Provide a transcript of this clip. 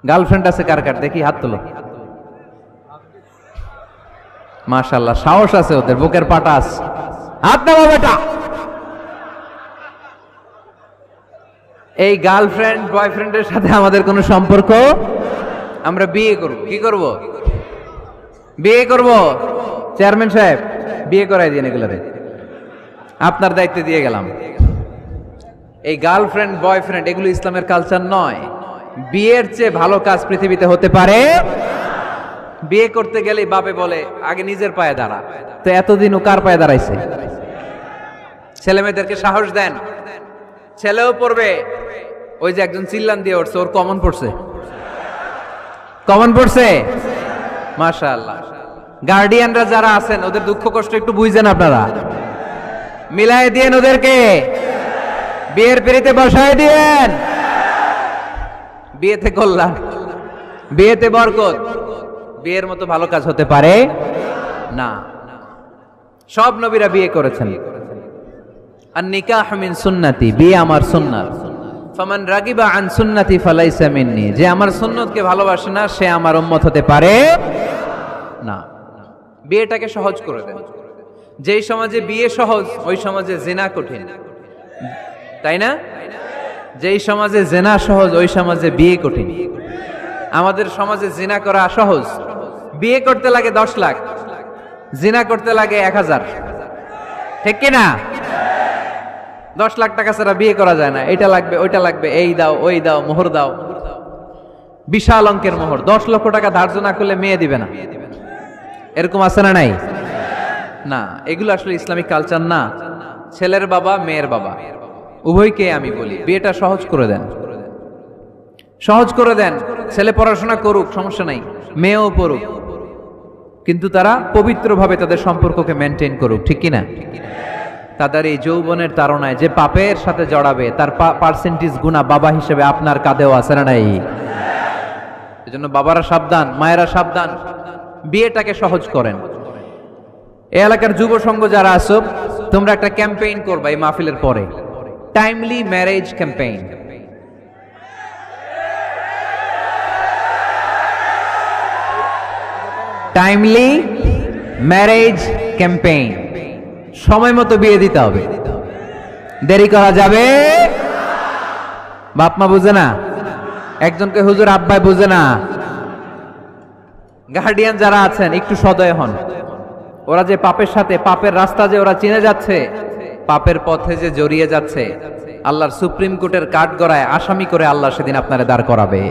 Girlfriend আছে কার কার দেখি হাত তোলো। মাশাআল্লাহ, সাহস আছে ওদের, বুকের পাটা আছে। হাত নামাও বেটা। এই গার্লফ্রেন্ড বয়ফ্রেন্ডের সাথে আমাদের কোনো সম্পর্ক, আমরা বিয়ে করব। কি করব? বিয়ে করব। চেয়ারম্যান সাহেব বিয়ে করাই দিন এগুলারে, আপনার দায়িত্বে দিয়ে গেলাম। এই গার্লফ্রেন্ড বয়ফ্রেন্ড এগুলো ইসলামের কালচার নয়। বিয়ের চেয়ে ভালো কাজ পৃথিবীতে হতে পারে। বিয়ে করতে গেলেই বাপে বলে আগে নিজের পায়ে দাঁড়া। তো এতদিন ও কার পায়ে দাঁড়াইছে? ছেলে মেয়েদেরকে সাহস দেন, ছেলেও পড়বে। ওই যে একজন চিল্লান দিয়ে উঠছে, ওর কমন পড়ছে। কমন পড়ছে, মাশাআল্লাহ। গার্ডিয়ানরা যারা আছেন ওদের দুঃখ কষ্ট একটু বুঝছেন আপনারা, মিলাই দিয়েন ওদেরকে, বিয়ের পিড়িতে বসায় দিয়েন। বিয়েতে কল্যাণ, বিয়েতে বরকত। বিয়ের মতো ভালো কাজ হতে পারে না। সব নবীরা বিয়ে করেছেন। আর নিকাহ মিন সুন্নতি, বিয়ে আমার সুন্নাত। ফামান রাগিবা আন সুন্নতি ফালাইসা মিন্নি, যে আমার সুন্নতকে ভালোবাসে না সে আমার উম্মত হতে পারে না। বিয়েটাকে সহজ করে দেন। যেই সমাজে বিয়ে সহজ ওই সমাজে জিনা কঠিন, তাই না? যেই সমাজে জিনা সহজ ওই সমাজে বিয়ে কঠিন। আমাদের সমাজে জিনা করা সহজ, বিয়ে করতে লাগে 10 লাখ, জিনা করতে লাগে 1000, ঠিক কিনা? 10 লাখ টাকা ছাড়া বিয়ে করা যায় না। এটা লাগবে ওইটা লাগবে, এই দাও ওই দাও, মোহর দাও, বিশাল অঙ্কের মোহর। 10 লক্ষ টাকা ধার্য না করলে মেয়ে দিবে না, এরকম আছে না নাই? না, এগুলো আসলে ইসলামিক কালচার না। ছেলের বাবা মেয়ের বাবা উভয়কে আমি বলি বিয়েটা সহজ করে দেন, সহজ করে দেন। ছেলে পড়াশোনা করুক, সমস্যা নাই, মেয়েও পড়ুক, কিন্তু তারা পবিত্রভাবে তাদের সম্পর্ককে মেনটেন করুক, ঠিক কিনা? তাদের এই যৌবনের তাড়নায় যে পাপের সাথে জড়াবে তার পার্সেন্টেজ গুণা বাবা হিসেবে আপনার কাঁধেও আছে না নাই? এজন্য বাবারা সাবধান, মায়েরা সাবধান, বিয়েটাকে সহজ করেন। এই এলাকার যুব সংঘ যারা আছো, তোমরা একটা ক্যাম্পেইন করবা এই মাহফিলের পরে, timely marriage campaign. Timely marriage campaign, সময় মতো বিয়ে দিতে হবে, দেরি করা যাবে। বাপ মা বুঝে না, একজনকে হুজুর আব্বাই বুঝে না। গার্ডিয়ান যারা আছেন একটু সদয় হন। ওরা যে পাপের সাথে, পাপের রাস্তা যে ওরা চিনে যাচ্ছে, পাপের পথে যে জড়িয়ে যাচ্ছে, আল্লাহর সুপ্রিম কোর্টের কাঠগড়ায় আসামি করে আল্লাহ সেদিন আপনারে দাঁড় করাবে।